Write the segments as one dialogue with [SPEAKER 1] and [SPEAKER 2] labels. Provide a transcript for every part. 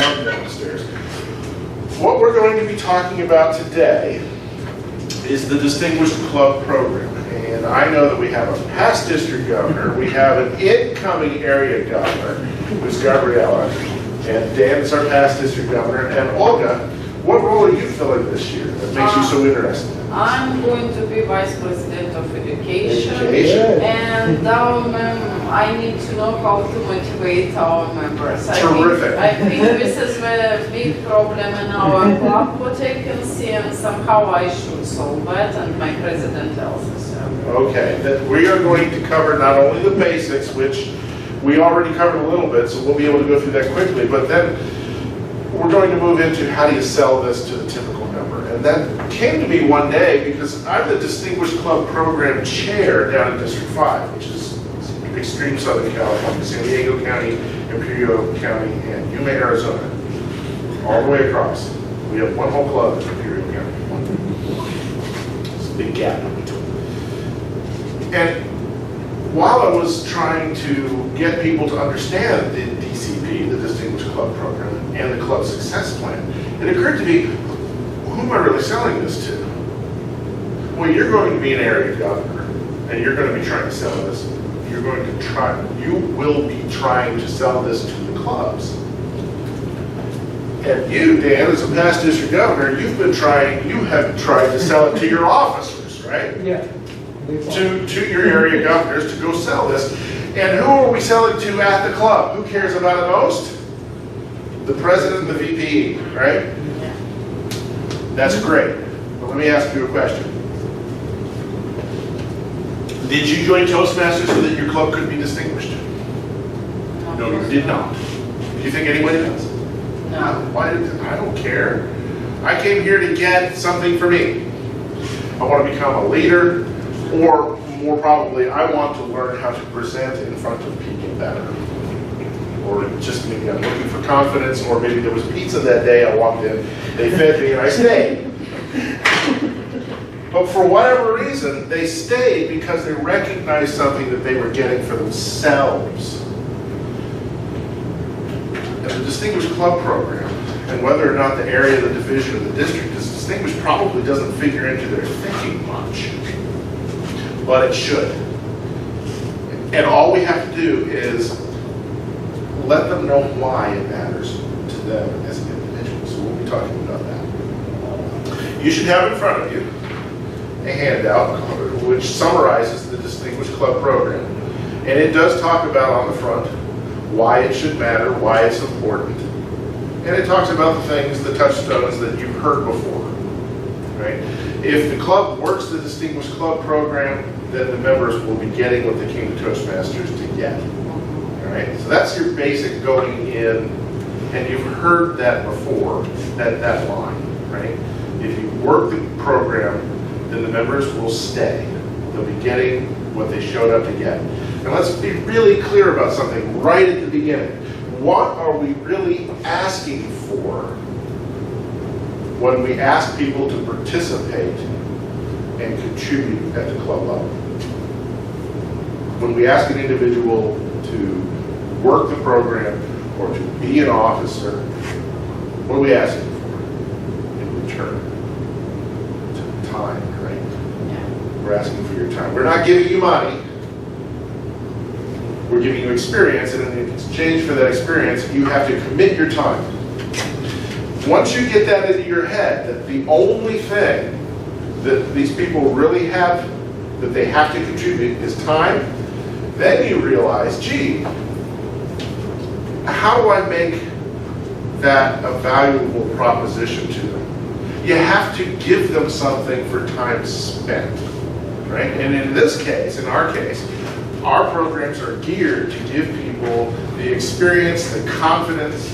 [SPEAKER 1] down downstairs. What we're going to be talking about today is the Distinguished Club Program. And I know that we have a past district governor, we have an incoming area governor, who's Gabriella, and Dan is our past district governor, and Olga, what role are you filling this year that makes you so interested?
[SPEAKER 2] I'm going to be Vice President of Education. And I need to know how to motivate our members.
[SPEAKER 1] Terrific.
[SPEAKER 2] I think this is a big problem in our club, what I can see, and somehow I should solve it, and my president also.
[SPEAKER 1] Okay, that we are going to cover not only the basics, which we already covered a little bit, so we'll be able to go through that quickly, but then we're going to move into how do you sell this to the typical member. And that came to me one day because I'm the Distinguished Club Program Chair down in District 5, which is extreme Southern California, San Diego County, Imperial County, and Yuma, Arizona, all the way across. We have one whole club in Imperial County. It's a big gap in between. And while I was trying to get people to understand the DCP, the Distinguished Club Program, and the Club Success Plan, it occurred to me, who am I really selling this to? Well, you're going to be an area governor, and you're going to be trying to sell this. You will be trying to sell this to the clubs. And you, Dan, as a past district governor, you have tried to sell it to your officers, right?
[SPEAKER 3] Yeah.
[SPEAKER 1] To your area governors to go sell this. And who are we selling to at the club? Who cares about it most? The president and the VP, right?
[SPEAKER 2] Yeah.
[SPEAKER 1] That's great. But let me ask you a question. Did you join Toastmasters so that your club could be distinguished? No, you did not. Do you think anybody does?
[SPEAKER 2] No.
[SPEAKER 1] Why? I don't care. I came here to get something for me. I want to become a leader, or more probably, I want to learn how to present in front of people better. Or just maybe I'm looking for confidence, or maybe there was pizza that day, I walked in, they fed me and I stayed. But for whatever reason, they stayed because they recognized something that they were getting for themselves. And the Distinguished Club Program, and whether or not the area, the division, or the district is distinguished probably doesn't figure into their thinking much. But it should. And all we have to do is let them know why it matters to them as individuals. So we'll be talking about that. You should have in front of you a handout which summarizes the Distinguished Club Program. And it does talk about on the front why it should matter, why it's important. And it talks about the things, the touchstones that you've heard before. Right? If the club works the Distinguished Club Program, then the members will be getting what they came to Toastmasters to get. All right? So that's your basic going in, and you've heard that before, that line, right? If you work the program, then the members will stay. They'll be getting what they showed up to get. And let's be really clear about something right at the beginning. What are we really asking for when we ask people to participate and contribute at the club level? When we ask an individual to work the program or to be an officer, what are we asking for in return? Time, right?
[SPEAKER 2] Yeah.
[SPEAKER 1] We're asking for your time. We're not giving you money. We're giving you experience, and in exchange for that experience, you have to commit your time. Once you get that into your head, that the only thing that these people really have, that they have to contribute is time, then you realize, gee, how do I make that a valuable proposition to them? You have to give them something for time spent, right? And in this case, in our case, our programs are geared to give people the experience, the confidence,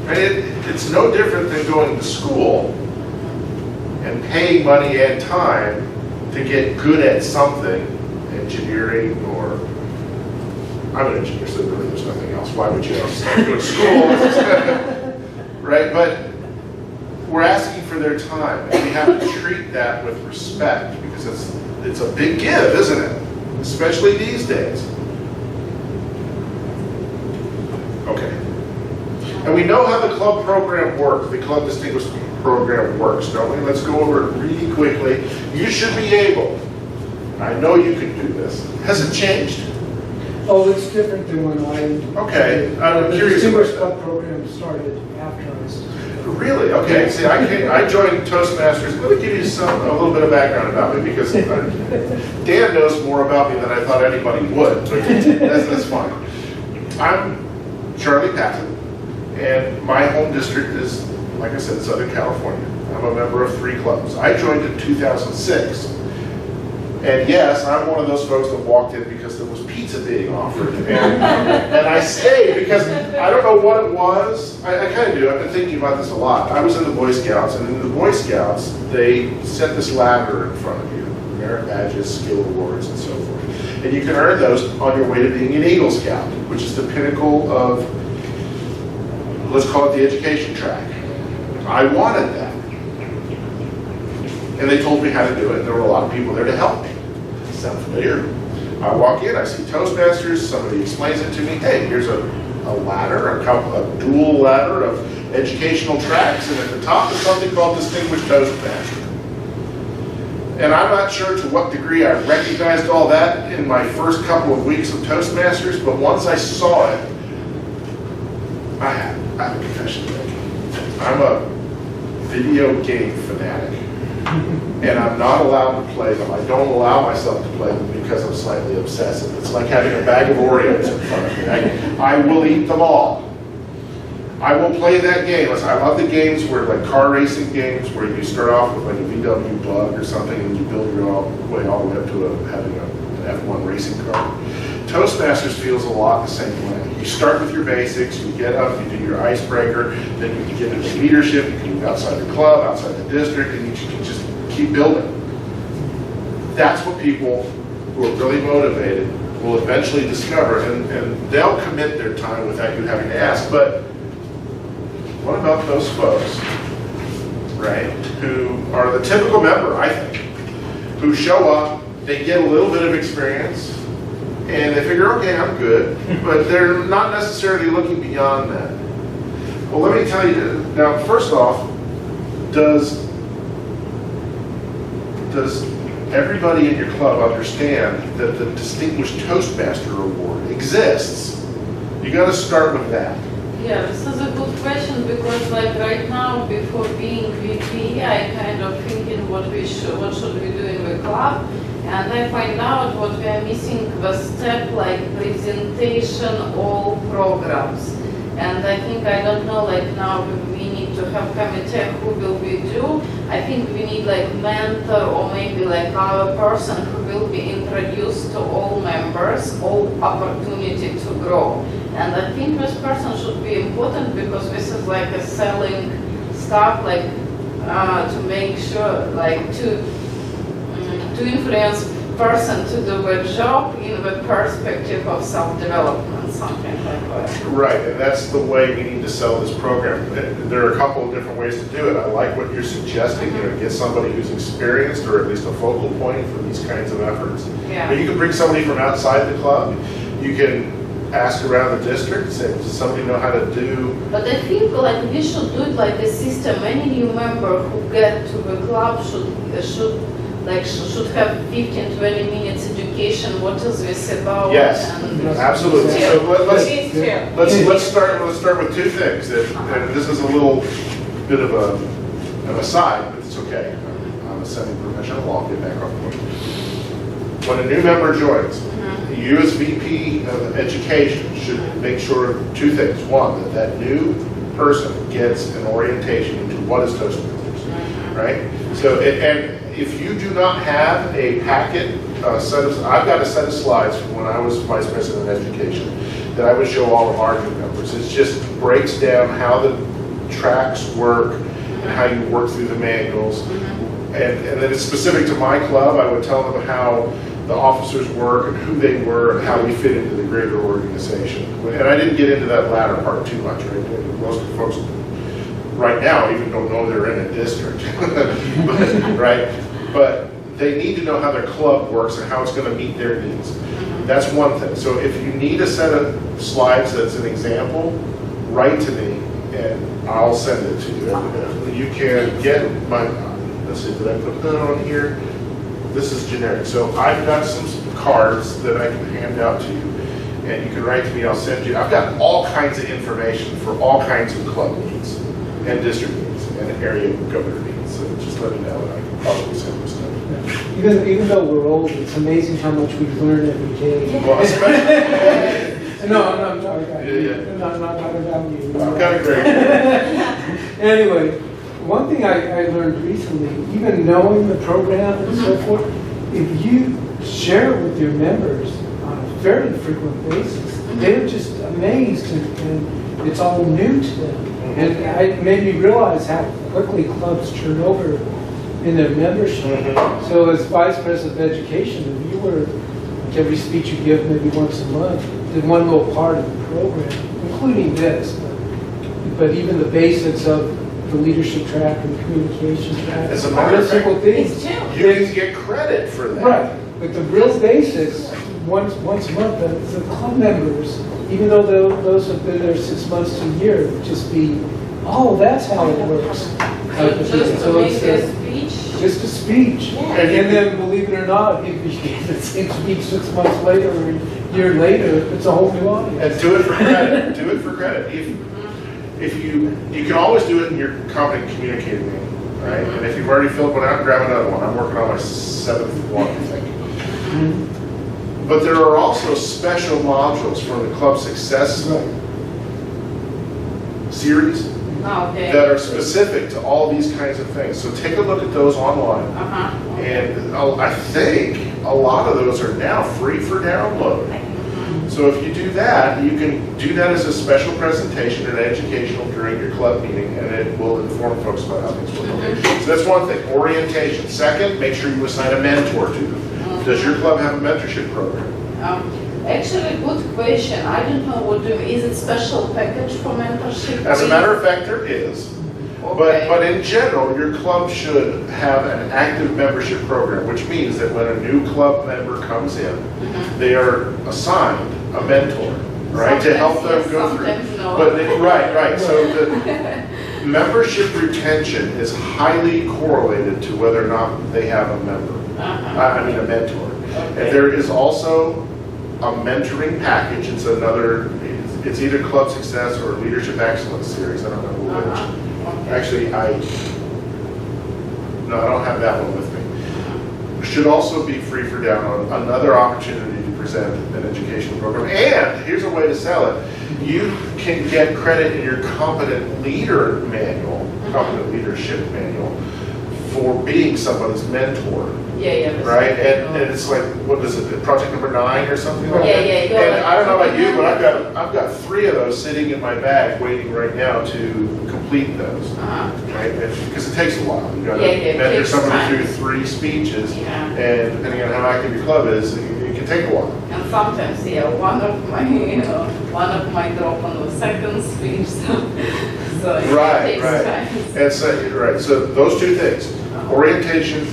[SPEAKER 1] right? It's no different than going to school and paying money and time to get good at something, engineering, or I'm an engineer, so really there's nothing else. Why would you go to school? Right? But we're asking for their time, and we have to treat that with respect, because it's a big give, isn't it? Especially these days. Okay. And we know how the club program works, the Club Distinguished program works, don't we? Let's go over it really quickly. You should be able, I know you can do this. Has it changed?
[SPEAKER 3] Oh, it's different than when
[SPEAKER 1] Okay, I'm
[SPEAKER 3] the
[SPEAKER 1] curious about
[SPEAKER 3] Distinguished
[SPEAKER 1] that.
[SPEAKER 3] Club program started after I was.
[SPEAKER 1] Really? Okay, see, I joined Toastmasters. Let me give you a little bit of background about me, because Dan knows more about me than I thought anybody would, but that's fine. I'm Charley Patton, and my home district is, like I said, Southern California. I'm a member of 3 clubs. I joined in 2006. And yes, I'm one of those folks that walked in because there was pizza being offered. And I stayed because I don't know what it was. I kind of do. I've been thinking about this a lot. I was in the Boy Scouts, and in the Boy Scouts, they set this ladder in front of you. Merit badges, skill awards, and so forth. And you can earn those on your way to being an Eagle Scout, which is the pinnacle of, let's call it the education track. I wanted that. And they told me how to do it. There were a lot of people there to help me. Sound familiar? I walk in, I see Toastmasters, somebody explains it to me. Hey, here's a ladder, a dual ladder of educational tracks, and at the top is something called Distinguished Toastmaster. And I'm not sure to what degree I recognized all that in my first couple of weeks of Toastmasters, but once I saw it, I have a confession to make. I'm a video game fanatic. And I'm not allowed to play them. I don't allow myself to play them because I'm slightly obsessive. It's like having a bag of Oreos in front of me. I will eat them all. I will play that game. I love the games where, like car racing games, where you start off with like a VW Bug or something, and you build your way all the way up to having an F1 racing car. Toastmasters feels a lot the same way. You start with your basics, you get up, you do your icebreaker, then you can get into leadership, you can move outside the club, outside the district, and you can just keep building. That's what people who are really motivated will eventually discover, and they'll commit their time without you having to ask. But what about those folks, right, who are the typical member, I think, who show up, they get a little bit of experience, and they figure, okay, I'm good, but they're not necessarily looking beyond that. Well, let me tell you, now, first off, does everybody in your club understand that the Distinguished Toastmaster Award exists? You got to start with that.
[SPEAKER 2] Yeah, this is a good question, because like right now, before being VP, I kind of thinking what should we do in the club, and I find out what we are missing the step like presentation all programs. And I think, I don't know, like now we need to have committee who will we do. I think we need like mentor, or maybe like our person who will be introduced to all members, all opportunity to grow. And I think this person should be important, because this is like a selling stuff, like to make sure, like to influence person to do the job in the perspective of self-development, something like that.
[SPEAKER 1] Right, and that's the way we need to sell this program. There are a couple of different ways to do it. I like what you're suggesting, get somebody who's experienced, or at least a focal point for these kinds of efforts.
[SPEAKER 2] Yeah.
[SPEAKER 1] But you can bring somebody from outside the club. You can ask around the district, say, does somebody know how to do?
[SPEAKER 2] But I think like we should do it like a system. Any new member who get to the club should have 15-20 minutes education. What is this about?
[SPEAKER 1] Yes,
[SPEAKER 2] and
[SPEAKER 1] absolutely.
[SPEAKER 2] Yeah.
[SPEAKER 1] So let's start with 2 things. And this is a little bit of an aside, but it's okay. I'm a semi-professional. I'll get back on point. When a new member joins, you as VP of Education should make sure of 2 things. One, that new person gets an orientation into what is Toastmasters, right? So, and if you do not have a packet, I've got a set of slides from when I was Vice President of Education that I would show all of our new members. It just breaks down how the tracks work and how you work through the manuals. And then it's specific to my club. I would tell them how the officers work and who they were and how we fit into the greater organization. And I didn't get into that latter part too much, right? Most of the folks right now even don't know they're in a district, right? But they need to know how their club works and how it's going to meet their needs. That's one thing. So if you need a set of slides that's an example, write to me. and I'll send it to you. And you can get my, let's see, did I put that on here? This is generic. So I've got some cards that I can hand out to you, and you can write to me, I'll send you. I've got all kinds of information for all kinds of club needs, and district needs, and area governor needs. So just let me know, and I can probably send you stuff.
[SPEAKER 3] Even though we're old, it's amazing how much we learn every day.
[SPEAKER 1] Well, especially,
[SPEAKER 3] No, I'm sorry.
[SPEAKER 1] Yeah.
[SPEAKER 3] I'm not talking about you.
[SPEAKER 1] I'm kind of great.
[SPEAKER 3] Anyway, one thing I learned recently, even knowing the program and so forth, if you share it with your members on a fairly frequent basis, they're just amazed and it's all new to them. And it made me realize how quickly clubs turn over in their membership. So as Vice President of Education, if you were, like every speech you give maybe once a month, did one little part of the program, including this, but even the basics of the leadership track and the communication track.
[SPEAKER 1] As a matter of fact,
[SPEAKER 3] simple things.
[SPEAKER 1] you can get credit for that.
[SPEAKER 3] Right, but the real basics, once a month, the club members, even though those have been there 6 months to a year, would just be, oh, that's how it works.
[SPEAKER 2] Just to make a speech.
[SPEAKER 3] Just a speech.
[SPEAKER 2] Yeah.
[SPEAKER 3] And then, believe it or not, if you get the same speech 6 months later or a year later, it's a whole new audience.
[SPEAKER 1] And do it for credit. Do it for credit. If you can always do it in your competent communicating meeting, right? And if you've already filled one out, grab another one. I'm working on my 7th one, I think. But there are also special modules from the Club Success series
[SPEAKER 2] Okay.
[SPEAKER 1] that are specific to all these kinds of things. So take a look at those online. And I think a lot of those are now free for download. So if you do that, you can do that as a special presentation and educational during your club meeting, and it will inform folks about how things work. Okay. So that's one thing, orientation. Second, make sure you assign a mentor to them. Does your club have a mentorship program?
[SPEAKER 2] Actually, good question. I don't know what do. Is it special package for mentorship?
[SPEAKER 1] As a matter of fact, there is.
[SPEAKER 2] Okay.
[SPEAKER 1] But in general, your club should have an active membership program, which means that when a new club member comes in, they are assigned a mentor, right, to help them go through.
[SPEAKER 2] No.
[SPEAKER 1] But right. So the membership retention is highly correlated to whether or not they have a member. I mean a mentor.
[SPEAKER 2] Okay.
[SPEAKER 1] And there is also a mentoring package. It's either Club Success or Leadership Excellence series. I don't know which. Actually, I don't have that one with me. Should also be free for download. Another opportunity to present an educational program. And here's a way to sell it. You can get credit in your competent leader manual, competent leadership manual, for being someone's mentor. Right? And it's like, what is it, project number 9 or something like that? And I don't know about you, but I've got 3 of those sitting in my bag waiting right now to complete those. Right? Because it takes a while. You got to mentor somebody through 3 speeches, and depending on how active your club is, it can take a while.
[SPEAKER 2] And sometimes, one of my drop on the second speech, so it takes time.
[SPEAKER 1] And so those 2 things, orientation,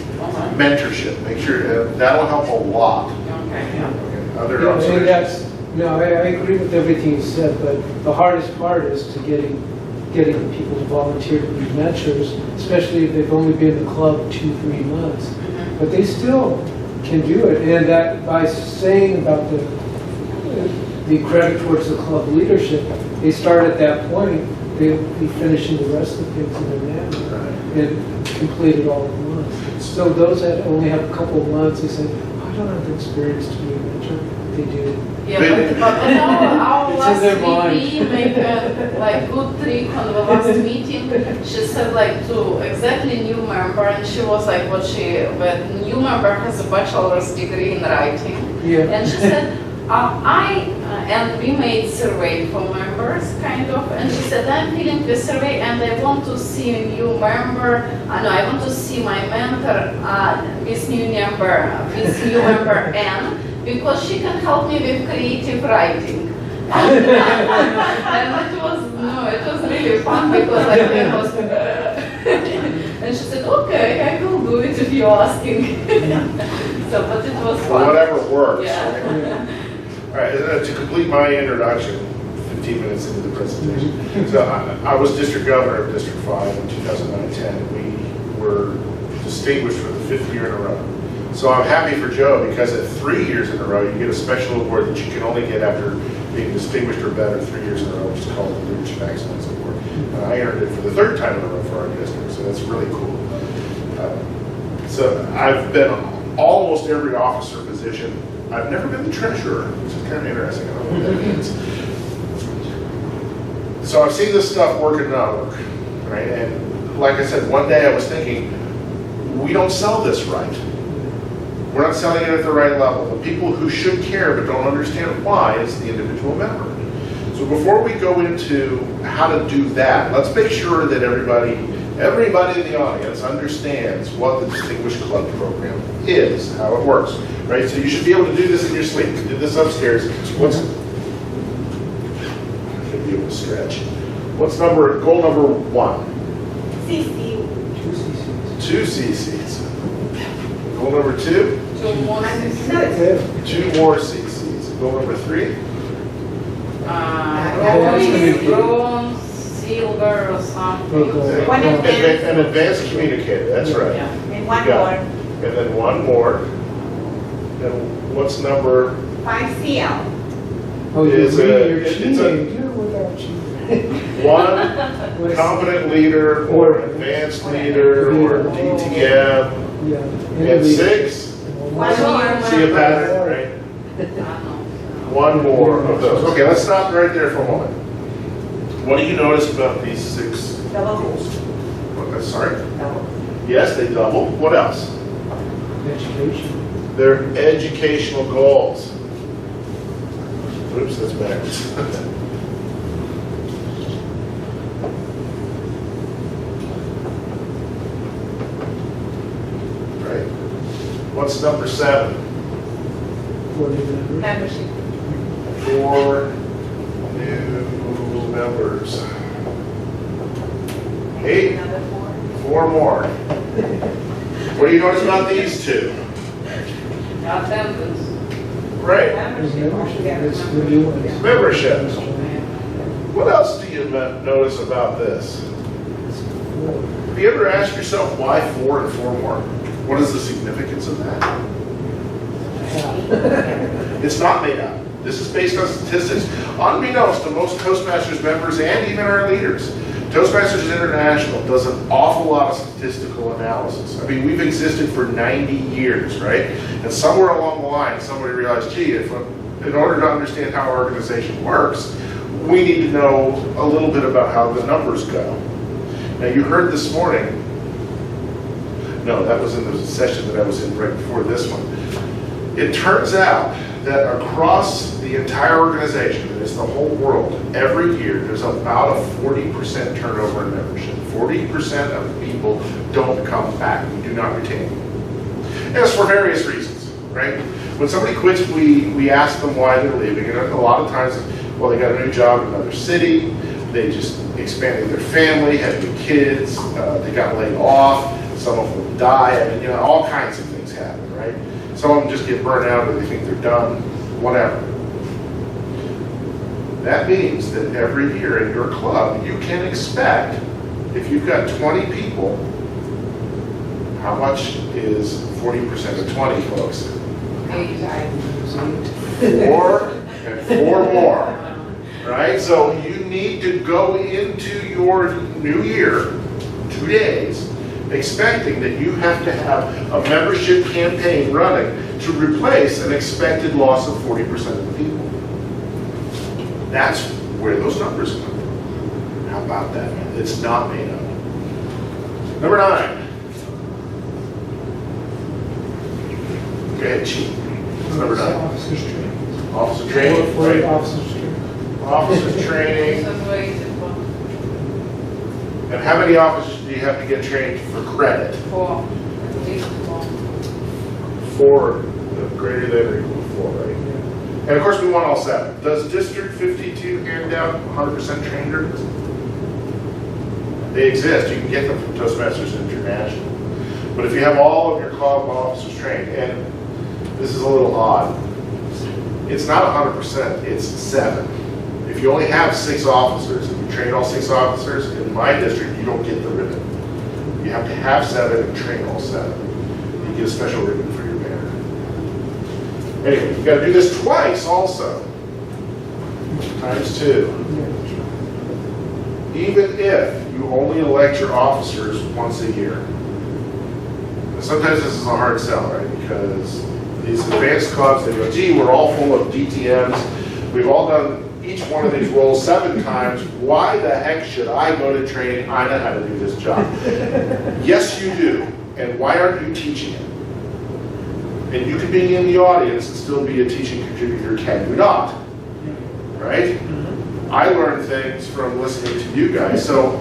[SPEAKER 1] mentorship, make sure that'll help a lot. Other observations?
[SPEAKER 3] I agree with everything you said, but the hardest part is to getting people to volunteer to be mentors, especially if they've only been in the club 2-3 months. But they still can do it, and that by saying about the credit towards the club leadership, they start at that point, they'll be finishing the rest of the things in their manual and complete it all at once. So those that only have a couple of months, they say, I don't have the experience to be a mentor. They do.
[SPEAKER 2] But our
[SPEAKER 3] It's in
[SPEAKER 2] last
[SPEAKER 3] their mind.
[SPEAKER 2] VP made a good trick on the last meeting. She said to exactly new member, and she was like, but new member has a bachelor's degree in writing. And she said, and we made survey for members, kind of, and she said, I'm filling the survey and I want to see a new member, I want to see my mentor, this new member N, because she can help me with creative writing. And it was really fun because I was, and she said, okay, I will do it if you're asking. But it was fun.
[SPEAKER 1] Whatever works.
[SPEAKER 2] Yeah.
[SPEAKER 1] All right, to complete my introduction, 15 minutes into the presentation. So I was district governor of District 5 in 2009-10. We were distinguished for the 5th year in a row. So I'm happy for Joe because at 3 years in a row, you get a special award that you can only get after being distinguished or better 3 years in a row, which is called the Leadership Excellence Award. I earned it for the 3rd time in a row for our district, so that's really cool. So I've been almost every officer position. I've never been the treasurer, which is kind of interesting. I don't know what that means. So I've seen this stuff work and not work, right? And like I said, one day I was thinking, we don't sell this right. We're not selling it at the right level. The people who should care but don't understand why is the individual member. So before we go into how to do that, let's make sure that everybody in the audience understands what the Distinguished Club Program is, how it works, right? So you should be able to do this in your sleep. We did this upstairs. What's should be able to stretch. What's goal number 1?
[SPEAKER 4] CC.
[SPEAKER 1] 2 CCs. Goal number 2?
[SPEAKER 2] 2 more.
[SPEAKER 1] 2 more CCs. Goal number 3?
[SPEAKER 2] Bronze, silver, or something.
[SPEAKER 1] An advanced communicator, that's right.
[SPEAKER 2] Yeah.
[SPEAKER 4] And one
[SPEAKER 1] You got
[SPEAKER 4] more.
[SPEAKER 1] it. And then 1 more. And what's number?
[SPEAKER 4] 5CL.
[SPEAKER 3] Oh, you're
[SPEAKER 1] Is
[SPEAKER 3] you're
[SPEAKER 1] it's
[SPEAKER 3] cheating.
[SPEAKER 1] a-
[SPEAKER 3] You're without cheating.
[SPEAKER 1] 1 competent leader or advanced leader or DTM.
[SPEAKER 3] Yeah.
[SPEAKER 1] And 6,
[SPEAKER 4] One more.
[SPEAKER 1] see a pattern, right? 1 more of those. Okay, let's stop right there for a moment. What do you notice about these 6
[SPEAKER 4] Double.
[SPEAKER 1] goals? Sorry?
[SPEAKER 4] Double.
[SPEAKER 1] Yes, they double. What else?
[SPEAKER 3] Education.
[SPEAKER 1] They're educational goals. Oops, that's backwards. Right. What's number 7?
[SPEAKER 3] For the members.
[SPEAKER 4] Membership.
[SPEAKER 1] 4 new members. 8,
[SPEAKER 4] Another 4.
[SPEAKER 1] 4 more. What do you notice about these 2?
[SPEAKER 2] Attendance.
[SPEAKER 1] Right.
[SPEAKER 3] There's membership. That's the new ones.
[SPEAKER 1] Membership. What else do you notice about this? Have you ever asked yourself why 4 and 4 more? What is the significance of that? It's not made up. This is based on statistics. Unbeknownst to most Toastmasters members and even our leaders, Toastmasters International does an awful lot of statistical analysis. I mean, we've existed for 90 years, right? And somewhere along the line, somebody realized, gee, in order to understand how our organization works, we need to know a little bit about how the numbers go. Now, you heard this morning, no, that was in the session that I was in right before this one. It turns out that across the entire organization, and it's the whole world, every year there's about a 40% turnover in membership. 40% of people don't come back. We do not retain them. And it's for various reasons, right? When somebody quits, we ask them why they're leaving. And a lot of times, well, they got a new job in another city, they just expanded their family, had new kids, they got laid off, some of them die. I mean, all kinds of things happen, right? Some of them just get burnt out or they think they're done, whatever. That means that every year in your club, you can expect, if you've got 20 people, how much is 40% of 20 folks? 4 and 4 more, right? So you need to go into your new year, 2 days, expecting that you have to have a membership campaign running to replace an expected loss of 40% of the people. That's where those numbers come from. How about that? It's not made up. Number 9. Go ahead, Chief. What's number 9?
[SPEAKER 3] Officers training.
[SPEAKER 1] Officer training, right?
[SPEAKER 3] Officers training.
[SPEAKER 1] Officer training. And how many officers do you have to get trained for credit?
[SPEAKER 2] 4. At least 4.
[SPEAKER 1] 4, greater than or equal to 4, right? And of course, we want all 7. Does District 52 hand out 100% trainers? They exist. You can get them from Toastmasters International. But if you have all of your club officers trained, and this is a little odd, it's not 100%, it's 7. If If you only have 6 officers, and you train all 6 officers, in my district, you don't get the ribbon. You have to have 7 and train all 7. You get a special ribbon for your banner. Anyway, you gotta do this twice also. Times 2. Even if you only elect your officers once a year. And sometimes this is a hard sell, right? Because these advanced clubs, they go, gee, we're all full of DTMs. We've all done each one of these roles 7 times. Why the heck should I go to training? I know how to do this job. Yes, you do. And why aren't you teaching it? And you can be in the audience and still be a teaching contributor, can you not? Right? I learned things from listening to you guys. So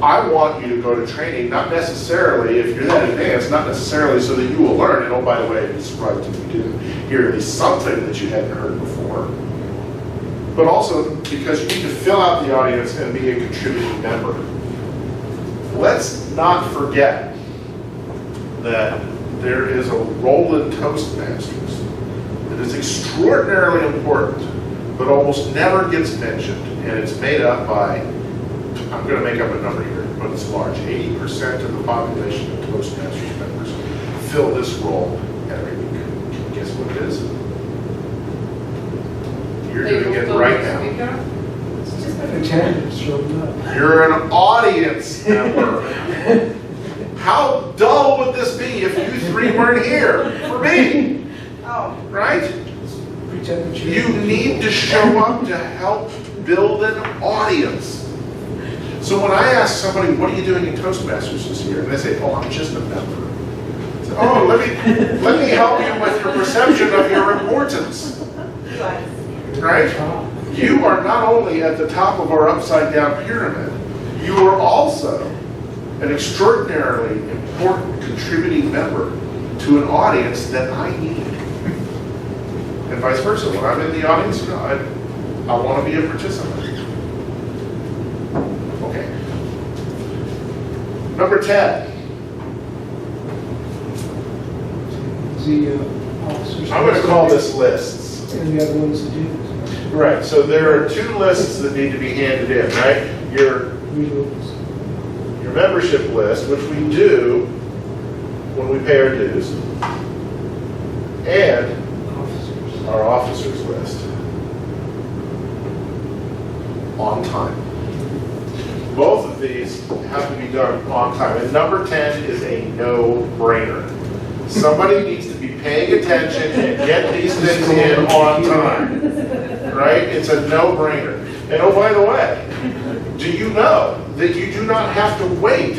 [SPEAKER 1] I want you to go to training, not necessarily, if you're that advanced, not necessarily so that you will learn. And oh, by the way, I'd be surprised if you didn't hear at least something that you hadn't heard before. But also because you need to fill out the audience and be a contributing member. Let's not forget that there is a role in Toastmasters that is extraordinarily important, but almost never gets mentioned, and it's made up by, I'm going to make up a number here, but it's large. 80% of the population of Toastmasters members fill this role every week. Guess what it is? You're doing it right now.
[SPEAKER 3] It's just like attendance showing up.
[SPEAKER 1] You're an audience member. How dull would this be if you 3 weren't here for me?
[SPEAKER 4] Oh.
[SPEAKER 1] Right?
[SPEAKER 3] Pretend that
[SPEAKER 1] You need to show up to help build an audience. So when I ask somebody, what are you doing in Toastmasters this year? And they say, oh, I'm just a member. I say, oh, let me help you with your perception of your importance. Right? You are not only at the top of our upside down pyramid, you are also an extraordinarily important contributing member to an audience that I need. And vice versa. When I'm in the audience, you know, I want to be a participant. Okay. Number 10.
[SPEAKER 3] The officers.
[SPEAKER 1] I'm going to call this lists.
[SPEAKER 3] And the other ones that do.
[SPEAKER 1] Right. So there are 2 lists that need to be handed in, right? Your membership list, which we do when we pay our dues, and our officers list on time. Both of these have to be done on time. And number 10 is a no-brainer. Somebody needs to be paying attention and get these things in on time. Right? It's a no-brainer. And oh, by the way, do you know that you do not have to wait?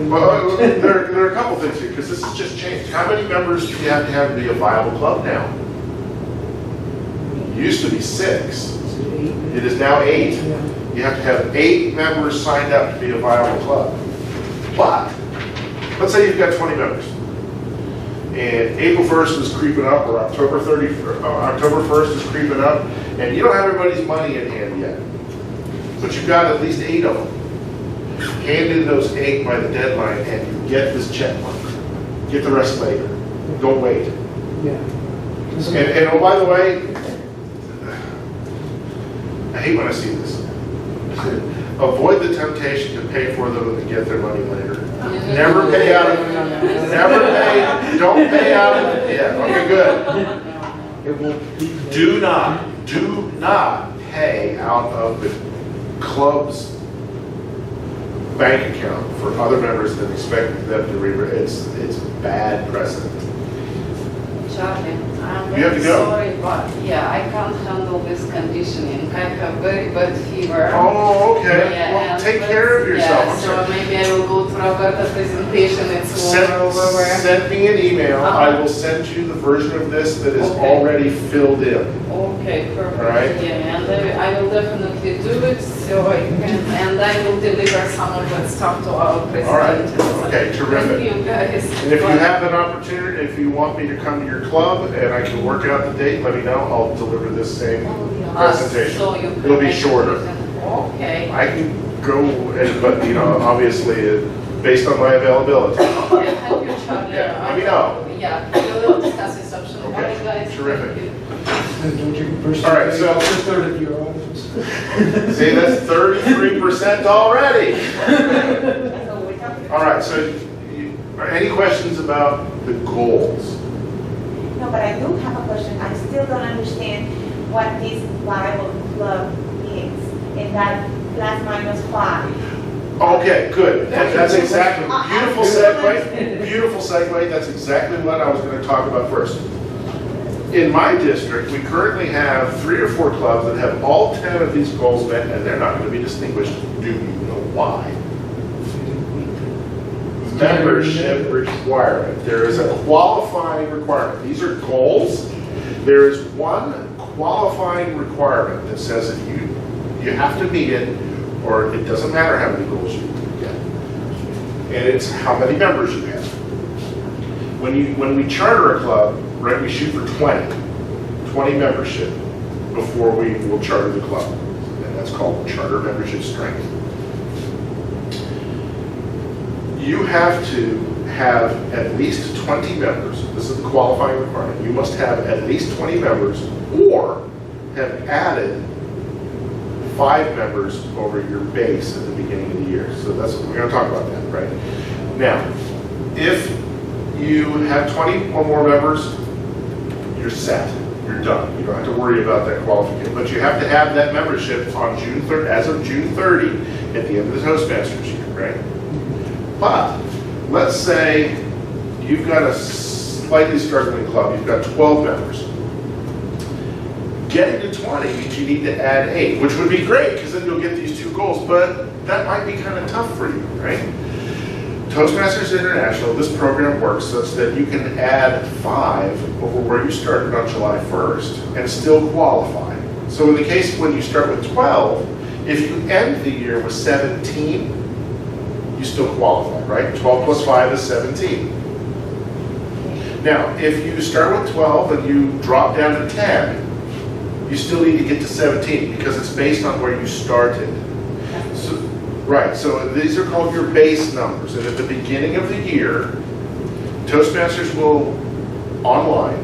[SPEAKER 1] Well, there are a couple things here, because this has just changed. How many members do you have to be a viable club now? It used to be 6. It is now 8. You have to have 8 members signed up to be a viable club. But, let's say you've got 20 members. And April 1st is creeping up, or October 1st is creeping up, and you don't have everybody's money in hand yet. But you've got at least 8 of them. Hand in those 8 by the deadline, and you get this check mark. Get the rest later. Don't wait.
[SPEAKER 3] Yeah.
[SPEAKER 1] And oh, by the way, I hate when I see this. Avoid the temptation to pay for them and get their money later. Never pay out of, don't pay out of, yeah, okay, good. Do not pay out of the club's bank account for other members that expect them to it's bad precedent.
[SPEAKER 2] Charlie, I'm
[SPEAKER 1] You have
[SPEAKER 2] very
[SPEAKER 1] to go.
[SPEAKER 2] sorry, but yeah, I can't handle this conditioning. I have very bad fever.
[SPEAKER 1] Oh, okay.
[SPEAKER 2] Yeah,
[SPEAKER 1] Well,
[SPEAKER 2] and
[SPEAKER 1] take care of yourself.
[SPEAKER 2] Yeah,
[SPEAKER 1] I'm
[SPEAKER 2] so
[SPEAKER 1] sorry.
[SPEAKER 2] maybe I will go through a presentation. It's over.
[SPEAKER 1] Send me an email. I will send you the version of this that is
[SPEAKER 2] Okay.
[SPEAKER 1] already filled in.
[SPEAKER 2] Okay, perfect.
[SPEAKER 1] All right.
[SPEAKER 2] Yeah, and I will definitely do it. So I can, and I will deliver some of that stuff to our president.
[SPEAKER 1] All right. Okay, terrific.
[SPEAKER 2] Thank you, guys.
[SPEAKER 1] And if you have an opportunity, if you want me to come to your club and I can work out the date, let me know. I'll deliver this same presentation.
[SPEAKER 2] So you
[SPEAKER 1] It'll be shorter.
[SPEAKER 2] Okay.
[SPEAKER 1] I can go, but you know, obviously, based on my availability.
[SPEAKER 2] Yeah, thank you, Charlie.
[SPEAKER 1] Yeah, let me know.
[SPEAKER 2] Yeah, we will discuss this option.
[SPEAKER 1] Okay,
[SPEAKER 2] Bye, guys.
[SPEAKER 1] terrific.
[SPEAKER 2] Thank you.
[SPEAKER 3] don't you first?
[SPEAKER 1] All right, so-
[SPEAKER 3] a third of your audience.
[SPEAKER 1] See, that's 33% already.
[SPEAKER 4] That's what we're talking
[SPEAKER 1] All
[SPEAKER 4] about.
[SPEAKER 1] right, so any questions about the goals?
[SPEAKER 4] No, but I do have a question. I still don't understand what this Bible club is, and that +/-5.
[SPEAKER 1] Okay, good. That's exactly, beautiful segue,
[SPEAKER 4] Beautiful.
[SPEAKER 1] beautiful segue. That's exactly what I was going to talk about first. In my district, we currently have 3 or 4 clubs that have all 10 of these goals met, and they're not going to be distinguished. Do you know why? Membership requirement. There is a qualifying requirement. These are goals. There is one qualifying requirement that says if you have to meet it, or it doesn't matter how many goals you get. And it's how many members you have. When we charter a club, right, we shoot for 20 membership before we will charter the club. And that's called charter membership strength. You have to have at least 20 members. This is the qualifying requirement. You must have at least 20 members or have added 5 members over your base at the beginning of the year. So that's what we're going to talk about that, right? Now, if you have 20 or more members, you're set. You're done. You don't have to worry about that qualification. But you have to have that membership on June 3rd, as of June 30, at the end of the Toastmasters year, right? But let's say you've got a slightly struggling club. You've got 12 members. Getting to 20 means you need to add 8, which would be great because then you'll get these 2 goals, but that might be kind of tough for you, right? Toastmasters International, this program works such that you can add 5 over where you started on July 1st and still qualify. So in the case when you start with 12, if you end the year with 17, you still qualify, right? 12 plus 5 is 17. Now, if you start with 12 and you drop down to 10, you still need to get to 17 because it's based on where you started. So, right, so these are called your base numbers. And at the beginning of the year, Toastmasters will, online,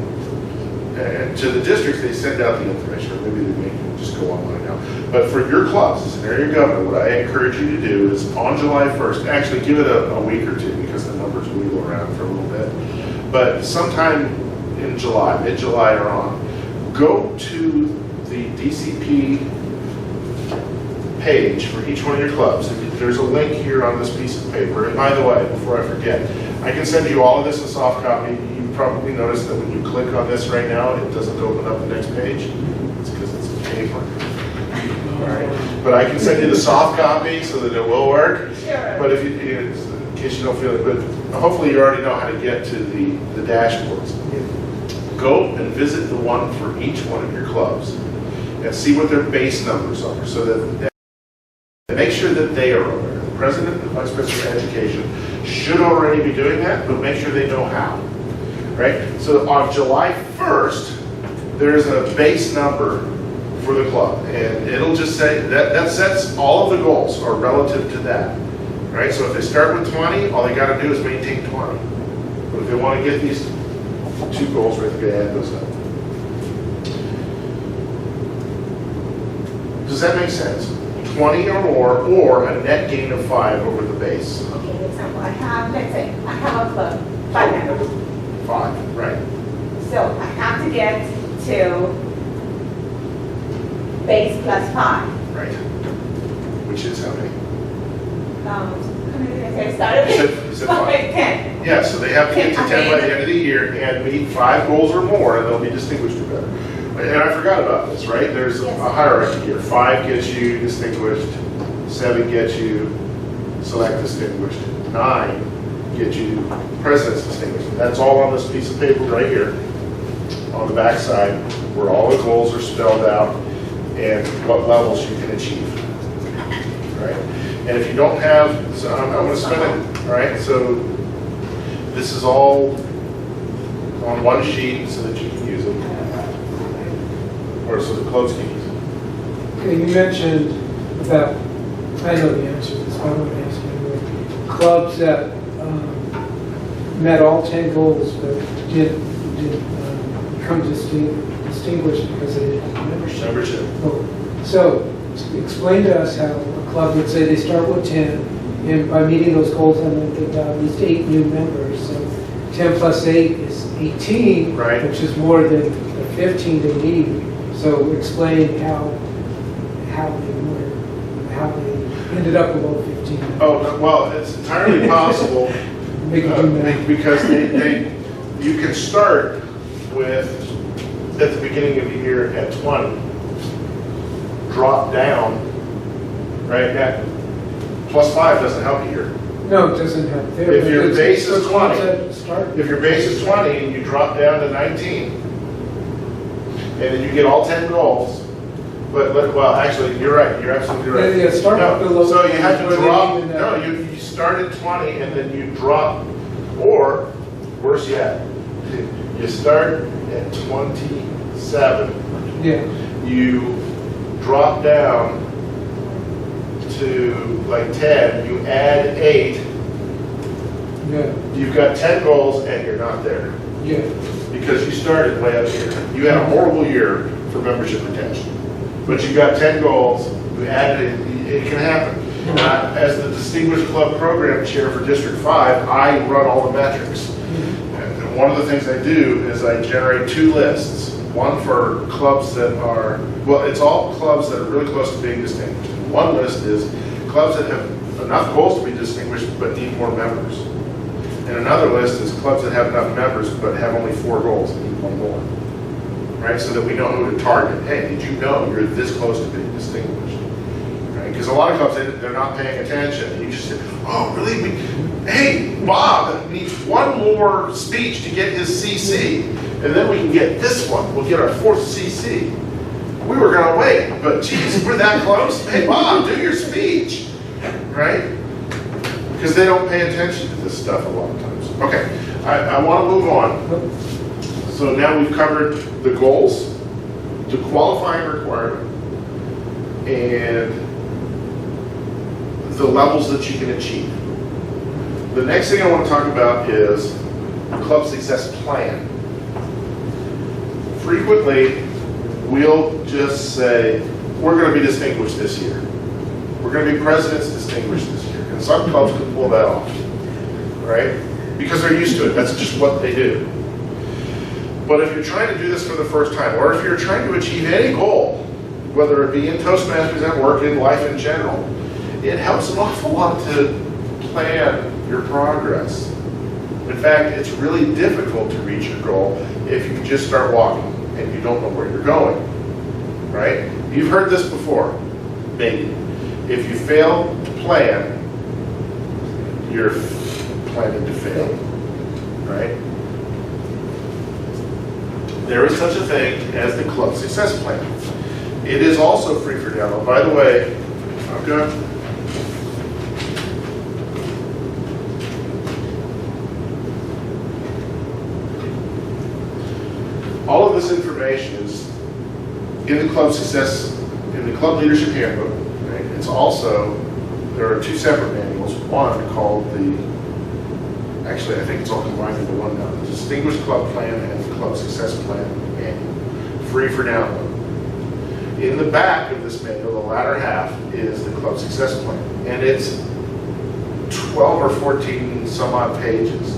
[SPEAKER 1] and to the districts, they send out the information, or maybe they make you just go online now. But for your clubs, as an area governor, what I encourage you to do is on July 1st, actually give it a week or 2 because the numbers wheel around for a little bit. But sometime in July, mid-July or on, go to the DCP page for each one of your clubs. There's a link here on this piece of paper. And by the way, before I forget, I can send you all of this in soft copy. You probably noticed that when you click on this right now, it doesn't open up the next page. It's because it's paper. All right. But I can send you the soft copy so that it will work.
[SPEAKER 4] Sure.
[SPEAKER 1] But if in case you don't feel it, but hopefully you already know how to get to the dashboards. Go and visit the one for each one of your clubs and see what their base numbers are so that make sure that they are aware. The president and vice president of education should already be doing that, but make sure they know how, right? So on July 1st, there's a base number for the club, and it'll just say that sets all of the goals are relative to that, right? So if they start with 20, all they got to do is maintain 20. But if they want to get these 2 goals, right, they add those up. Does that make sense? 20 or more, or a net gain of 5 over the base.
[SPEAKER 4] Okay, for example, I have, let's say, I have a club, 5 members.
[SPEAKER 1] 5, right.
[SPEAKER 4] So I have to get to base +5.
[SPEAKER 1] Right. Which is how many?
[SPEAKER 4] How many did I say? Started
[SPEAKER 1] You said 5.
[SPEAKER 4] Okay, 10.
[SPEAKER 1] Yeah, so they have to get to 10 by the end of the year and meet 5 goals or more, and they'll be distinguished or better. And I forgot about this, right? There's a hierarchy here. 5 gets you distinguished, 7 gets you select distinguished, 9 gets you president's distinguished. And that's all on this piece of paper right here, on the back side, where all the goals are spelled out and what levels you can achieve, right? And if you don't have, so I'm going to spend it, all right? So this is all on one sheet so that you can use it, or so the clubs can use it.
[SPEAKER 3] Okay, you mentioned about, I know the answer to this, but I'm going to ask you anyway. Clubs that met all 10 goals but did become distinguished because they didn't have membership.
[SPEAKER 1] Membership.
[SPEAKER 3] So, explain to us how a club would say they start with 10, and by meeting those goals, I meant they've got at least 8 new members. So 10 plus 8 is 18,
[SPEAKER 1] Right.
[SPEAKER 3] which is more than the 15 they need. So explain how they ended up below 15.
[SPEAKER 1] Oh, no, well, it's entirely possible
[SPEAKER 3] Make it do math.
[SPEAKER 1] because you can start with, at the beginning of the year at 20, drop down, right? That plus 5 doesn't help you here.
[SPEAKER 3] No, it doesn't have there.
[SPEAKER 1] If
[SPEAKER 3] but
[SPEAKER 1] your
[SPEAKER 3] it's-
[SPEAKER 1] base is
[SPEAKER 3] it's a club
[SPEAKER 1] 20,
[SPEAKER 3] that started.
[SPEAKER 1] If your base is 20 and you drop down to 19, and then you get all 10 goals, but well, actually, you're right, you're absolutely right.
[SPEAKER 3] Yeah, start
[SPEAKER 1] No,
[SPEAKER 3] below
[SPEAKER 1] so you have to
[SPEAKER 3] 20,
[SPEAKER 1] drop,
[SPEAKER 3] and then-
[SPEAKER 1] no, you start at 20 and then you drop, or worse yet, you start at 27,
[SPEAKER 3] Yeah,
[SPEAKER 1] you drop down to like 10, you add 8,
[SPEAKER 3] yeah,
[SPEAKER 1] you've got 10 goals and you're not there.
[SPEAKER 3] yeah.
[SPEAKER 1] Because you started way up here. You had a horrible year for membership retention. But you got 10 goals, you added it can happen. As the Distinguished Club Program Chair for District 5, I run all the metrics. And one of the things I do is I generate 2 lists. One for clubs that are, well, it's all clubs that are really close to being distinguished. One list is clubs that have enough goals to be distinguished but need more members. And another list is clubs that have enough members but have only 4 goals and need 1 more. Right, so that we know who to target. Hey, did you know you're this close to being distinguished? Right, because a lot of clubs, they're not paying attention. You just say, oh, really? Hey, Bob needs 1 more speech to get his CC. And then we can get this one. We'll get our 4th CC. We were going to wait, but geez, we're that close. Hey, Bob, do your speech. Right? Because they don't pay attention to this stuff a lot of times. Okay, I want to move on. So now we've covered the goals, the qualifying requirement, and the levels that you can achieve. The next thing I want to talk about is the club success plan. Frequently, we'll just say, we're going to be distinguished this year. We're going to be presidents distinguished this year. And some clubs can pull that off, right? Because they're used to it. That's just what they do. But if you're trying to do this for the first time, or if you're trying to achieve any goal, whether it be in Toastmasters at work, in life in general, it helps an awful lot to plan your progress. In fact, it's really difficult to reach your goal if you just start walking and you don't know where you're going, right? You've heard this before, maybe. If you fail to plan, you're planning to fail, right? There is such a thing as the club success plan. It is also free for download. By the way, okay. All of this information is in the club success, in the club leadership handbook. Right? It's also, there are 2 separate manuals. One called actually I think it's all combined into one now. The Distinguished Club Plan and the Club Success Plan manual. Free for download. In the back of this manual, the latter half, is the Club Success Plan. And it's 12 or 14 some odd pages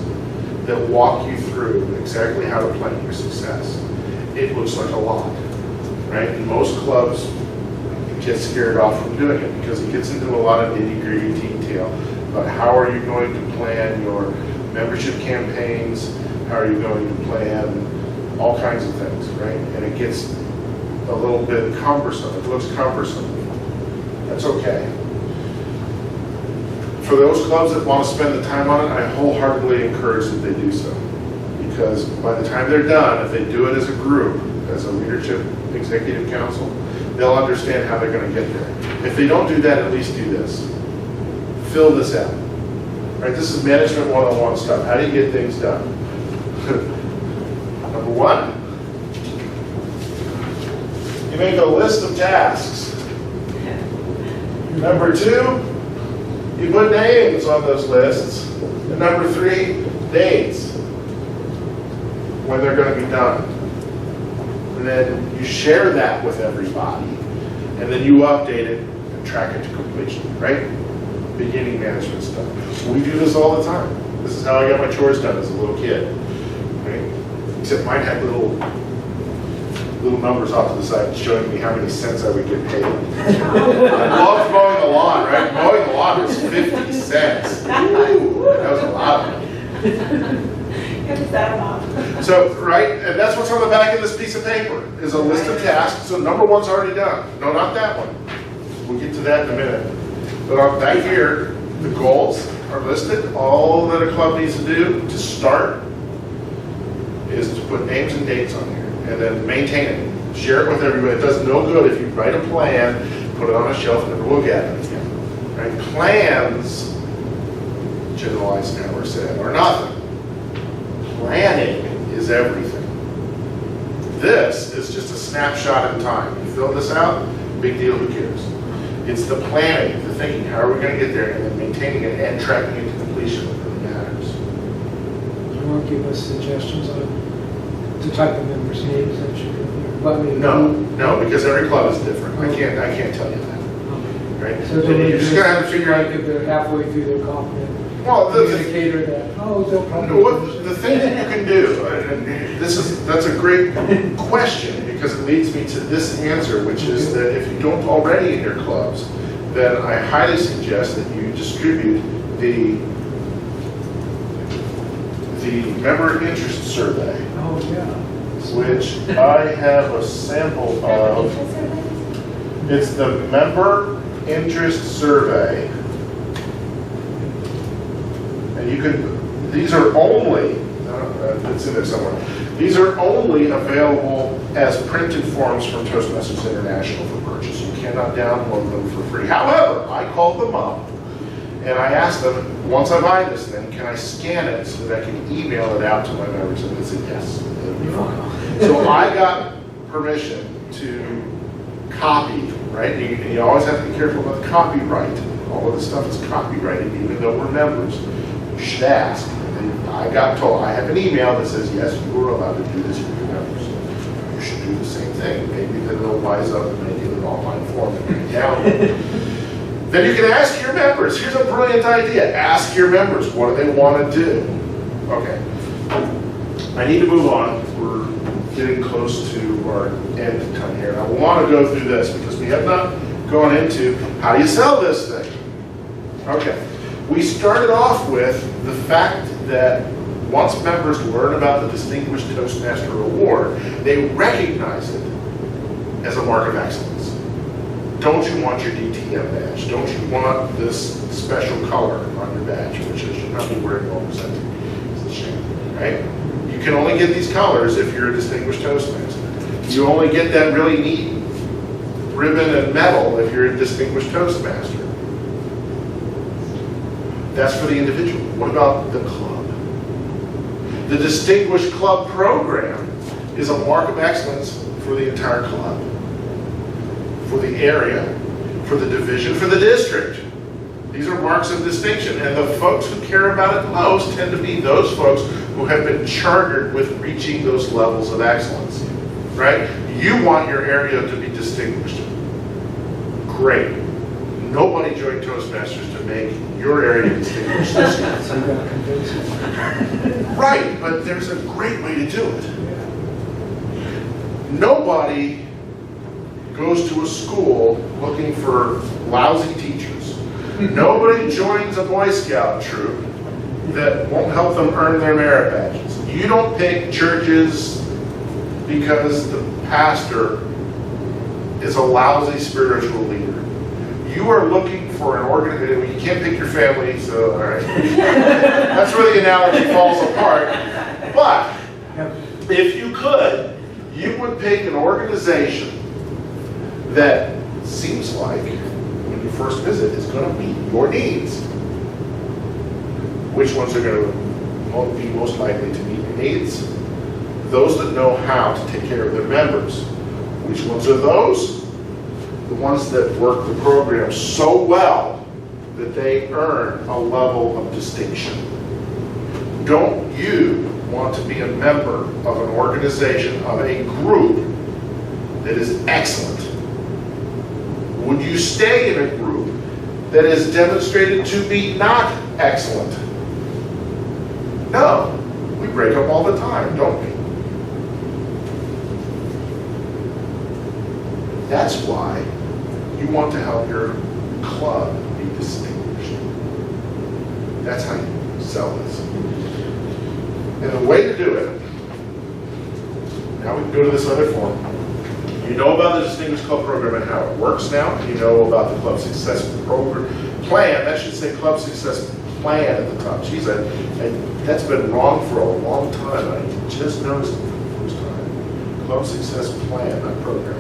[SPEAKER 1] that walk you through exactly how to plan your success. It looks like a lot, right? And most clubs get scared off from doing it because it gets into a lot of nitty-gritty detail about how are you going to plan your membership campaigns, how are you going to plan all kinds of things, right? And it gets a little bit cumbersome. It looks cumbersome. That's okay. For those clubs that want to spend the time on it, I wholeheartely encourage that they do so. Because by the time they're done, if they do it as a group, as a leadership executive council, they'll understand how they're going to get there. If they don't do that, at least do this. Fill this out. Right? This is management 101 stuff. How do you get things done? Number 1, you make a list of tasks. Number 2, you put names on those lists. And number 3, dates when they're going to be done. and then you share that with everybody, and then you update it and track it to completion, right? Beginning management stuff. We do this all the time. This is how I got my chores done as a little kid, right? Except mine had little numbers off to the side showing me how many cents I would get paid. I loved mowing the lawn, right? Mowing the lawn was 50 cents. Ooh, that was a lot of money. So, right, and that's what's on the back of this piece of paper, is a list of tasks. So number one's already done. No, not that one. We'll get to that in a minute. But on back here, the goals are listed. All that a club needs to do to start is to put names and dates on here, and then maintain it. Share it with everybody. It does no good if you write a plan, put it on a shelf, and never look at it again. Right? Plans, generalized never said, are nothing. Planning is everything. This is just a snapshot in time. You fill this out, big deal, who cares? It's the planning, the thinking, how are we going to get there, and then maintaining it and tracking it to completion that really matters.
[SPEAKER 3] You want to give us suggestions on the type of members' names that you could let me
[SPEAKER 1] No, because every club is different. I can't tell you that. Right?
[SPEAKER 3] So
[SPEAKER 1] And you're just going to have to figure out.
[SPEAKER 3] if they're halfway through their compliment
[SPEAKER 1] Well,
[SPEAKER 3] communicator that, they'll probably.
[SPEAKER 1] the thing that you can do, and that's a great question, because it leads me to this answer, which is that if you don't already in your clubs, then I highly suggest that you distribute the member interest survey,
[SPEAKER 3] Oh, yeah.
[SPEAKER 1] which I have a sample of. It's the member interest survey. And you can, these are only, it's in there somewhere, these are only available as printed forms from Toastmasters International for purchase. You cannot download them for free. However, I called them up and I asked them, once I buy this thing, can I scan it so that I can email it out to my members? And they said, yes, it'll be fine. So I got permission to copy, right? And you always have to be careful about copyright. All of this stuff is copyrighted, even though we're members. You should ask. And I got told, I have an email that says, yes, you are allowed to do this for your members. You should do the same thing. Maybe then they'll wise up and make it an online form and bring it down. Then you can ask your members. Here's a brilliant idea. Ask your members, what do they want to do? Okay. I need to move on. We're getting close to our end time here. And I want to go through this because we have not gone into how do you sell this thing. Okay. We started off with the fact that once members learn about the Distinguished Toastmaster Award, they recognize it as a mark of excellence. Don't you want your DTM badge? Don't you want this special color on your badge, which you should not be wearing all presenting? It's a shame, right? You can only get these colors if you're a Distinguished Toastmaster. You only get that really neat ribbon and medal if you're a Distinguished Toastmaster. That's for the individual. What about the club? The Distinguished Club Program is a mark of excellence for the entire club, for the area, for the division, for the district. These are marks of distinction, and the folks who care about it most tend to be those folks who have been chartered with reaching those levels of excellence, right? You want your area to be distinguished. Great. Nobody joined Toastmasters to make your area distinguished.
[SPEAKER 3] So you got to convince them.
[SPEAKER 1] Right, but there's a great way to do it. Nobody goes to a school looking for lousy teachers. Nobody joins a Boy Scout troop that won't help them earn their merit badges. You don't pick churches because the pastor is a lousy spiritual leader. You are looking for an organization. You can't pick your family, so all right. That's where the analogy falls apart. But if you could, you would pick an organization that seems like, when you first visit, is going to meet your needs. Which ones are going to be most likely to meet your needs? Those that know how to take care of their members. Which ones are those? The ones that work the program so well that they earn a level of distinction. Don't you want to be a member of an organization, of a group that is excellent? Would you stay in a group that is demonstrated to be not excellent? No. We break up all the time, don't we? That's why you want to help your club be distinguished. That's how you sell this. And the way to do it, now we can go to this other form. You know about the Distinguished Club Program and how it works now. You know about the Club Success Program Plan. That should say Club Success Plan at the top. Geez, that's been wrong for a long time. I just noticed it for the first time. Club Success Plan, not program.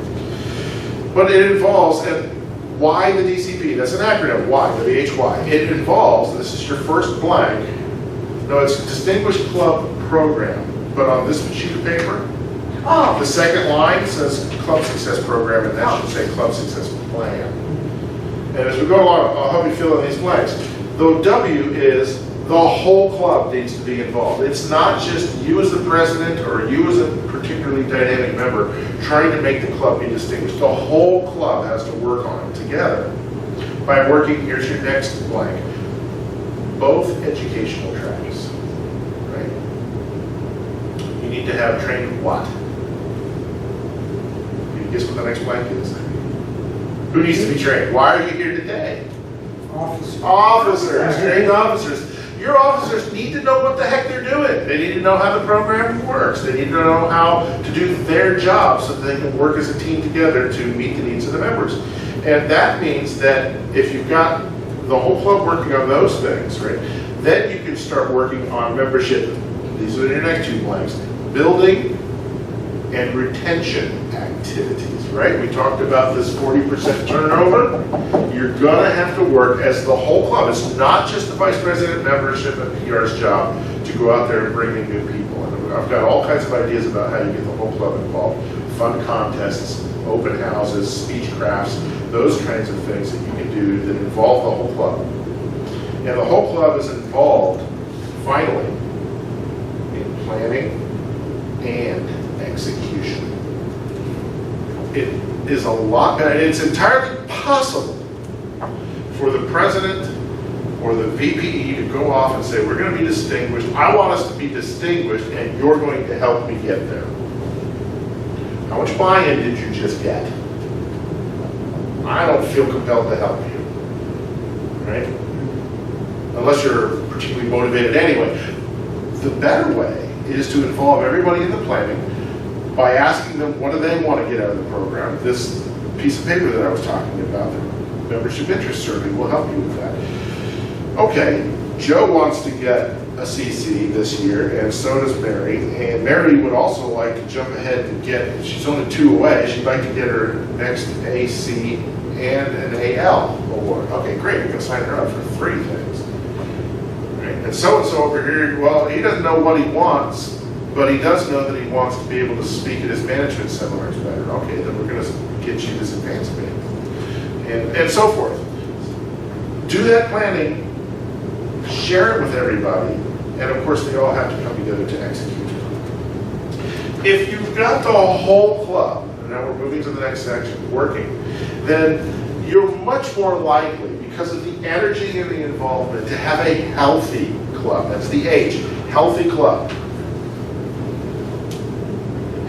[SPEAKER 1] But it involves, and why the DCP? That's an acronym, why, WHY. It involves, this is your first blank, no, it's Distinguished Club Program, but on this sheet of paper, the second line says Club Success Program, and that should say Club Success Plan. And as we go along, I'll help you fill in these blanks. The W is the whole club needs to be involved. It's not just you as the president or you as a particularly dynamic member trying to make the club be distinguished. The whole club has to work on it together by working, here's your next blank, both educational tracks, right? You need to have trained what? Can you guess what the next blank is? Who needs to be trained? Why are you here today? Officers, trained officers. Your officers need to know what the heck they're doing. They need to know how the program works. They need to know how to do their job so that they can work as a team together to meet the needs of the members. And that means that if you've got the whole club working on those things, right, then you can start working on membership. These are your next two blanks. Building and retention activities, right? We talked about this 40% turnover. You're gonna have to work as the whole club. It's not just the vice president, membership, and PR's job to go out there and bring in new people. And I've got all kinds of ideas about how you get the whole club involved. Fun contests, open houses, speech crafts, those kinds of things that you can do that involve the whole club. And the whole club is involved, finally, in planning and execution. It is a lot better. It's entirely possible for the president or the VPE to go off and say, we're going to be distinguished. I want us to be distinguished, and you're going to help me get there. How much buy-in did you just get? I don't feel compelled to help you, right? Unless you're particularly motivated anyway. The better way is to involve everybody in the planning by asking them what do they want to get out of the program. This piece of paper that I was talking about, the membership interest survey, will help you with that. Okay, Joe wants to get a CC this year, and so does Mary. And Mary would also like to jump ahead and get, she's only 2 away, she'd like to get her next AC and an AL award. Okay, great, we're going to sign her up for 3 things. Right? And so-and-so over here, well, he doesn't know what he wants, but he does know that he wants to be able to speak at his management seminars better. Okay, then we're going to get you this advanced band. And so forth. Do that planning, share it with everybody, and of course they all have to come together to execute it. If you've got the whole club, and now we're moving to the next section, working, then you're much more likely, because of the energy and the involvement, to have a healthy club. That's the H, healthy club.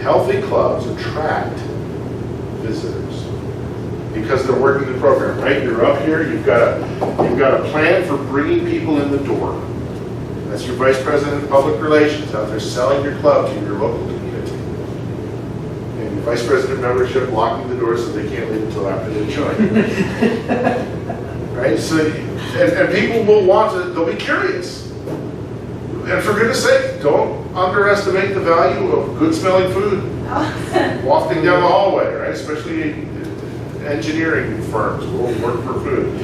[SPEAKER 1] Healthy clubs attract visitors because they're working the program, right? You're up here, you've got a plan for bringing people in the door. That's your vice president of public relations out there selling your club to your local community. And your vice president of membership locking the doors so they can't leave until after they join. Right? So, and people will want to, they'll be curious. And for goodness sake, don't underestimate the value of good smelling food. Wafting down the hallway, right? Especially engineering firms will work for food.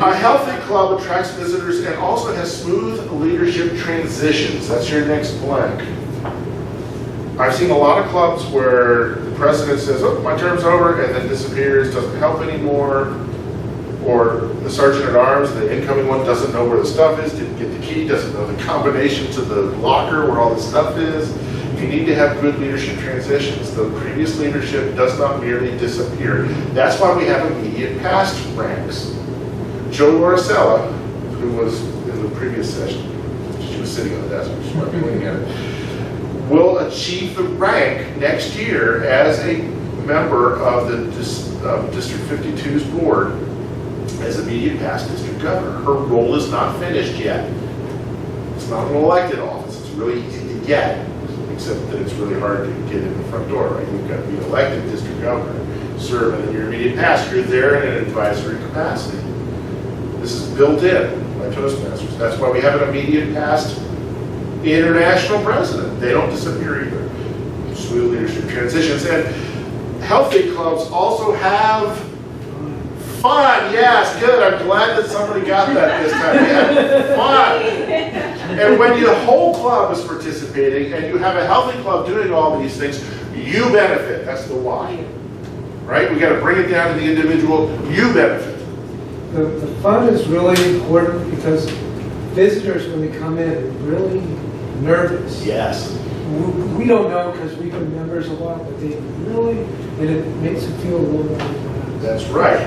[SPEAKER 1] A healthy club attracts visitors and also has smooth leadership transitions. That's your next blank. I've seen a lot of clubs where the president says, oh, my term's over, and then disappears, doesn't help anymore. Or the sergeant at arms, the incoming one, doesn't know where the stuff is, didn't get the key, doesn't know the combination to the locker where all the stuff is, You need to have good leadership transitions. The previous leadership does not merely disappear. That's why we have immediate past ranks. Joe Loricella, who was in the previous session, she was sitting on the desk, she might be looking at it, will achieve the rank next year as a member of the District 52's board as immediate past district governor. Her role is not finished yet. It's not an elected office. It's really easy to get, except that it's really hard to get in the front door, right? You've got to be elected district governor, serve, and then your immediate past, you're there in an advisory capacity. This is built in by Toastmasters. That's why we have an immediate past international president. They don't disappear either. Smooth leadership transitions. And healthy clubs also have fun. Yes, good. I'm glad that somebody got that this time. Yeah, fun. And when the whole club is participating and you have a healthy club doing all these things, you benefit. That's the why. Right? We got to bring it down to the individual. You benefit.
[SPEAKER 3] The fun is really important because visitors, when they come in, are really nervous.
[SPEAKER 1] Yes.
[SPEAKER 3] We don't know because we've been members a lot, but they really, and it makes them feel a little bit relaxed.
[SPEAKER 1] That's right.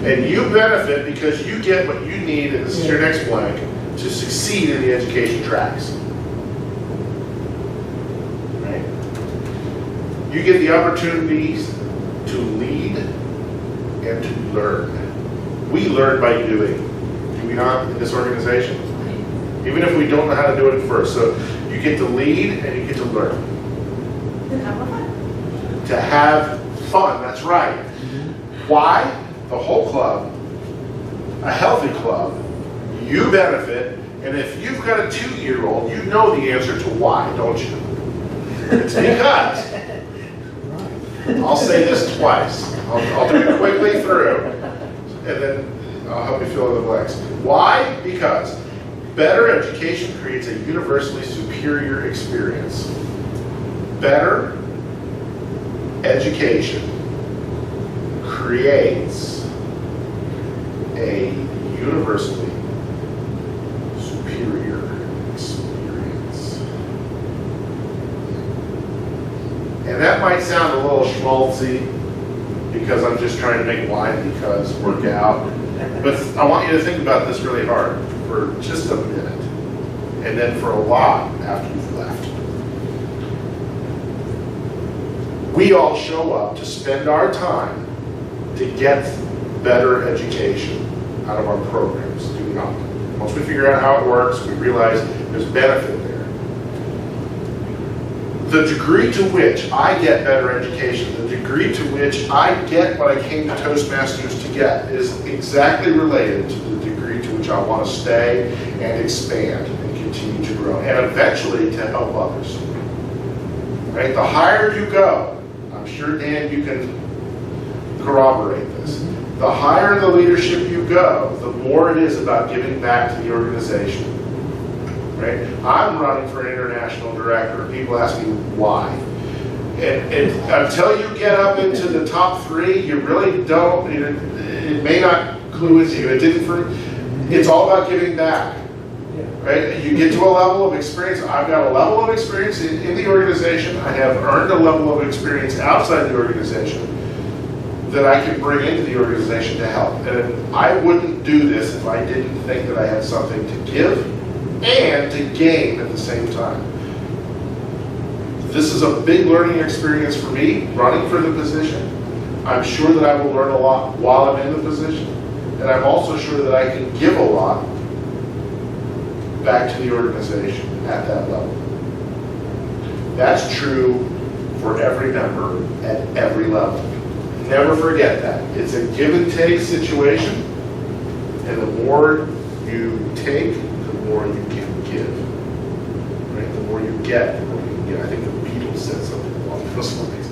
[SPEAKER 1] And you benefit because you get what you need, and this is your next blank, to succeed in the education tracks. Right? You get the opportunities to lead and to learn. We learn by doing. Do we not in this organization? Even if we don't know how to do it first. So you get to lead and you get to learn.
[SPEAKER 4] To have fun.
[SPEAKER 1] To have fun, that's right. Why? The whole club, a healthy club, you benefit, and if you've got a 2-year-old, you know the answer to why, don't you? It's because. I'll say this twice. I'll do it quickly through, and then I'll help you fill in the blanks. Why? Because better education creates a universally superior experience. Better education creates a universally superior experience. And that might sound a little schmaltzy because I'm just trying to make why because work out. But I want you to think about this really hard for just a minute, and then for a lot after you've left. We all show up to spend our time to get better education out of our programs, do we not? Once we figure out how it works, we realize there's benefit there. The degree to which I get better education, the degree to which I get what I came to Toastmasters to get is exactly related to the degree to which I want to stay and expand and continue to grow, and eventually to help others. Right? The higher you go, I'm sure, Dan, you can corroborate this. The higher the leadership you go, the more it is about giving back to the organization. Right? I'm running for international director. People ask me why. And until you get up into the top 3, you really don't, it may not clue into you. It didn't for, it's all about giving back. Right? You get to a level of experience. I've got a level of experience in the organization. I have earned a level of experience outside the organization that I can bring into the organization to help. And I wouldn't do this if I didn't think that I had something to give and to gain at the same time. This is a big learning experience for me, running for the position. I'm sure that I will learn a lot while I'm in the position. And I'm also sure that I can give a lot back to the organization at that level. That's true for every member at every level. Never forget that. It's a give and take situation, and the more you take, the more you can give. Right? The more you get, the more you can get. I think the Beatles said something along those lines.